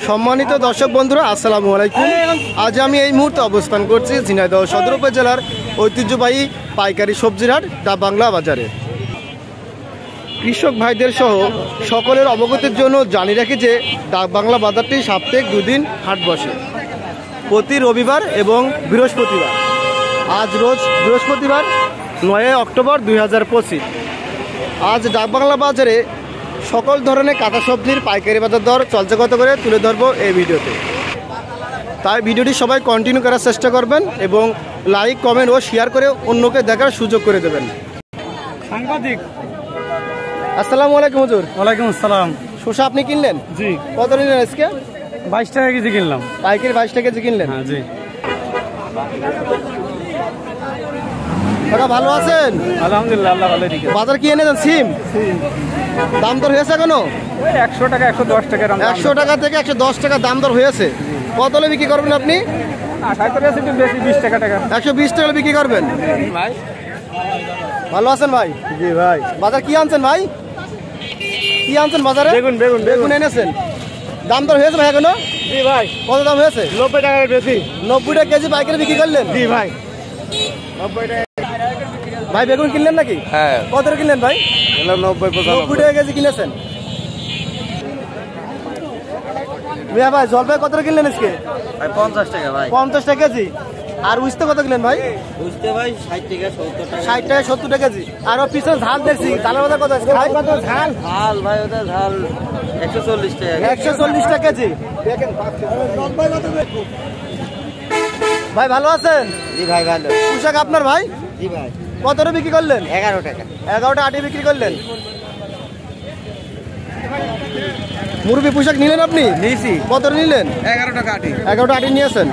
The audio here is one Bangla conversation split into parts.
সম্মানিত দর্শক বন্ধুরা, আসসালামু আলাইকুম। আজ আমি এই মুহূর্তে অবস্থান করছি ঝিনাইদহ সদর উপজেলার ঐতিহ্যবাহী পাইকারি সবজির হাট ডাক বাংলা বাজারে। কৃষক ভাইদের সহ সকলের অবগতির জন্য জানিয়ে রাখি যে ডাক বাংলা বাজারটি সাপ্তাহিক 2 দিন হাট বসে, প্রতি রবিবার এবং বৃহস্পতিবার। আজ রোজ বৃহস্পতিবার 9 অক্টোবর 2025। আজ ডাক বাংলা বাজারে সকল ধরনের কাঁচা সবজির পাইকারি বাজার দর চলছে কত করে তুলে ধরবো এই ভিডিওতে। তাই ভিডিওটি সবাই কন্টিনিউ করার চেষ্টা করবেন এবং লাইক, কমেন্ট ও শেয়ার করে অন্যকে দেখার সুযোগ করে দেবেন। সাংবাদিক, আসসালামু আলাইকুম হুজুর। ওয়ালাইকুম আসসালাম। শসা আপনি কিনলেন? জি। কত নিলেন আজকে? 22 টাকা কেজি কিনলাম। পাইকারি 22 টাকা কেজি কিনলেন? হ্যাঁ জি। কাকা ভালো আছেন? আলহামদুলিল্লাহ, আল্লাহ ভালো রেখেছে। বাজার কি এনেছেন? সিম দাম দর হয়েছে এখনো? 100 টাকা 110 টাকা। 100 টাকা থেকে 110 টাকা দাম দর হয়েছে। কত হলে বিক্রি করবেন আপনি? আশা করি আছে একটু বেশি, 20 টাকা। 120 টাকা বিক্রি করবেন ভাই ভালো আছেন ভাই? জি ভাই। বাজার কি আনছেন ভাই? কি আনছেন বাজারে? বেগুন এনেছেন। দাম দর হয়েছে ভাই এখনো? জি ভাই। কত দাম হয়েছে? 90 টাকার বেশি। 90 টাকা কেজি পাইকারি বিক্রি করলেন? জি ভাই। 90 টাকা ভাই বেগুন কিনলেন নাকি? হ্যাঁ। কত কিনলেন ভাই? 90 টাকা কেজি কিনেছেন। মিয়া ভাই জলপাই কত কিনলেন আজকে? ভাই 50 টাকা ভাই। 50 টাকা কেজি। আর উস্তে কত কিনলেন ভাই? বুঝতে ভাই 60 টাকা 70 টাকা। 60 টাকা 70 টাকা কেজি। আর পিছনে ঝাল দেখছি, ঝালের বাজার কত আজকে ভাই? কত ঝাল? ঝাল ভাই, ওটা ঝাল 140 টাকা। 140 টাকা কেজি। দেখেন ভাই ভালো আছেন? জি ভাই ভালো। পোশাক আপনার ভাই? জি ভাই। কত বিক্রি করলেন? 11 টাকা। 11টা আটি বিক্রি করলেন। মুরগি পোশাক নিলেন আপনি? নিয়েছি। কত নিলেন? 11 টাকা আটি। 11টা আটি নিয়েছেন।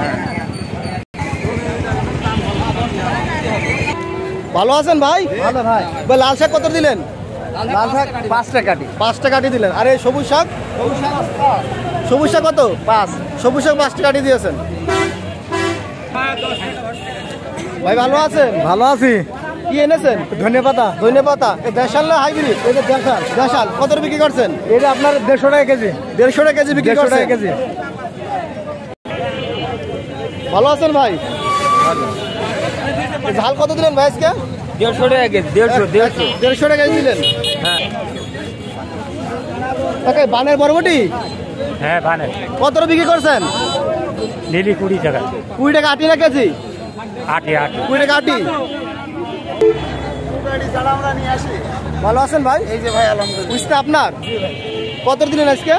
ভালো আছেন ভাই? ভালো ভাই। ভাই লাল শাক কত দিলেন? লাল শাক 5 টাকা আটি। 5 টাকা আটি দিলেন। আর এই সবুজ শাক? সবুজ শাক কত? 5। সবুজ শাক 5 টাকা আটি দিয়েছেন। ভাই ভালো আছেন? ভালো আছি। কি এনেছেন? ধন্যবাদ। ধন্যবাদ। দেশাল না হাইব্রিড? এটা দেশাল। দেশাল কত বিক্রি করছেন? এটা আপনার 150 টাকা কেজি। 150 টাকা কেজি বিক্রি 150 করছেন। টাকা কেজি। ভালো আছেন ভাই? ঝাল কত দিলেন ভাই আজকে? 150 টাকা কেজি। 150 টাকা কেজি দিলেন। হ্যাঁ। ওকে, বানের বরবটি হ্যাঁ বানে। কত বিক্রি করছেন? লিলি 20 টাকা। 20 টাকা আটি না কেজি? আটি 20 টাকা আটি। ভালো আছেন ভাই? এই যে ভাই আলহামদুলিল্লাহ। বুঝতে আপনার কত দিলেন আজকে?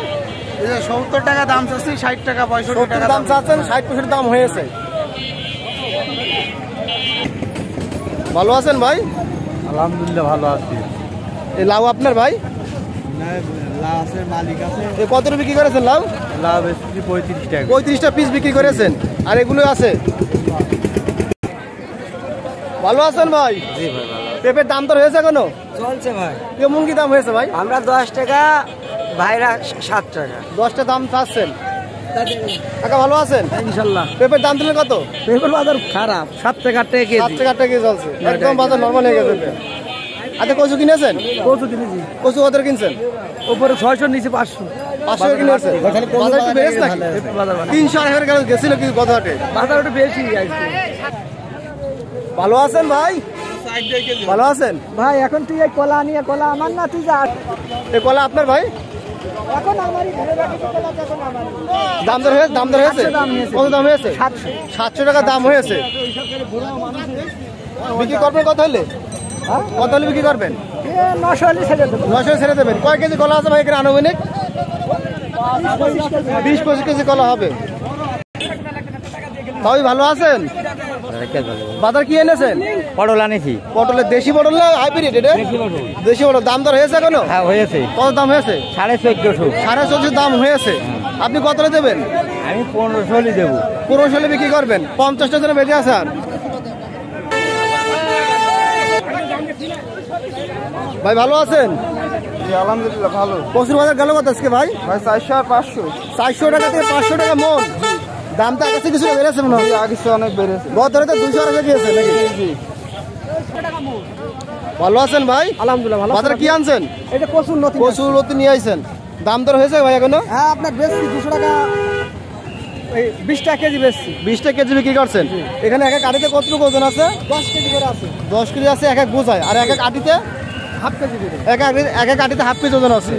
এই যে 70 টাকা দাম চাচ্ছি, 60 টাকা 65 টাকা দাম চাচ্ছেন, 60-65 দাম হয়েছে। ভালো আছেন ভাই? আলহামদুলিল্লাহ ভালো আছি। এই লাউ আপনার ভাই? লাউ আছে, মালিক আছে। এই কত বিক্রি করেছেন লাউ? লাউ বেশি 35 টাকা। 35টা পিস বিক্রি করেছেন। আর এগুলো আছে। ভালো আছেন ভাই? জি ভাই ভালো। পেঁপের দাম তো হয়েছে এখনো? চলছে ভাই। কেমন কি দাম হয়েছে ভাই? আমরা 10 টাকা, ভাইরা 7 টাকা। 10টা দাম চাচ্ছেন। কাকা ভালো আছেন? ইনশাআল্লাহ। পেঁপের দাম দিলেন কত? পেপার বাজার খারাপ, 7 টাকা টাকা কেজি। 7 টাকা কেজি চলছে। একদম বাজার নরমাল হয়ে গেছে। আচ্ছা কচু কিনেছেন? কত কিনেছি? কচু কত কিনছেন? উপরে 600, নিচে 500। 500 কিনেছেন। বাজার একটু বেড়েছে নাকি? বাজার 300 টাকা গেল গেছিল কি গত হাটে? বাজার একটু বেশি আজকে। ভালো আছেন ভাই? ভালো আছেন ভাই এখন তুই এই কলা নিয়ে, কলা আমার না, তুই যা। এই কলা আপনার ভাই? এখন আমারই ঘরে রাখি কলা, এখন আমার। দাম দর হয়েছে? দাম দর হয়েছে? 700 দাম হয়েছে। কত দাম হয়েছে? 700 টাকা দাম হয়েছে। বিক্রি করবেন কত হলে? কত হলে বিক্রি করবেন? 900 হলে ছেড়ে দেবো। 900 ছেড়ে দেবেন। কয় কেজি কলা আছে ভাই এখানে আনুমানিক? 20-25 কেজি কলা হবে। তাই ভালো আছেন? বাজার কি এনেছেন? পটল আনেছি। পটলের দেশি পটল না হাইব্রিড? এটা দেশি পটল। দাম দর হয়েছে এখনো? হ্যাঁ হয়েছে। কত দাম হয়েছে? 1450। 1450 দাম হয়েছে। আপনি কত দেবেন? আমি 1500 হলে দেবো। 1500 বিক্রি করবেন। 50টা জন্য বেঁচে আছে। আর ভাই ভালো আছেন? আলহামদুলিল্লাহ ভালো। কচুর বাজার গেল কত আজকে ভাই? 400 আর 500। 400 টাকা থেকে 500 টাকা মন। দামটা আগে থেকে কিছুটা বেড়েছে মনে হয়? আগে অনেক বেড়েছে। গত রাতে 200 টাকা গিয়েছে নাকি? ভালো আছেন ভাই? আলহামদুলিল্লাহ ভালো। বাজারে কি আনছেন? এটা কচুর লতি। কচুর লতি নিয়ে আইছেন। দাম দর হয়েছে ভাই এখনো? হ্যাঁ আপনার বেশি 200 টাকা, এই 20 টাকা কেজি বেশি। 20 টাকা কেজি বিক্রি করছেন। এখানে এক এক আটিতে কতটুকু ওজন আছে? 10 কেজি করে আছে। 10 কেজি আছে এক এক বোঝায়, আর এক এক আটিতে হাফ কেজি করে। এক এক আটিতে হাফ কেজি ওজন আছে।